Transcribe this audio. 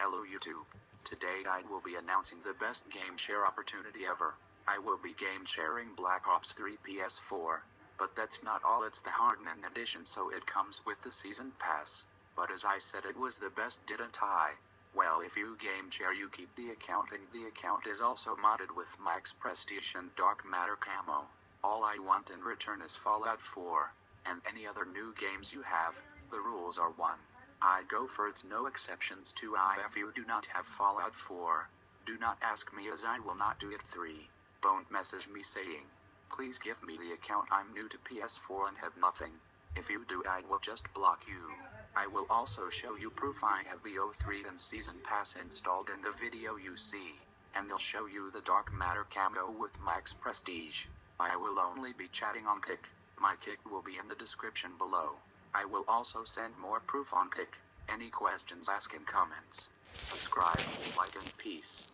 Hello YouTube. Today I will be announcing the best game share opportunity ever. I will be game sharing Black Ops 3 PS4. But that's not all, it's the Hardening edition, so it comes with the season pass. But as I said, it was the best, didn't I? Well, if you game share, you keep the account, and the account is also modded with Max Prestige and Dark Matter camo. All I want in return is Fallout 4. And any other new games you have. The rules are 1. I go for it's no exceptions. 2. If you do not have Fallout 4, do not ask me, as I will not do it. 3. Don't message me saying, please give me the account, I'm new to PS4 and have nothing. If you do, I will just block you. I will also show you proof I have the O3 and Season Pass installed in the video you see. And they'll show you the Dark Matter camo with Max Prestige. I will only be chatting on Kick. My Kick will be in the description below. I will also send more proof on Kick. Any questions, ask in comments. Subscribe, like, and peace.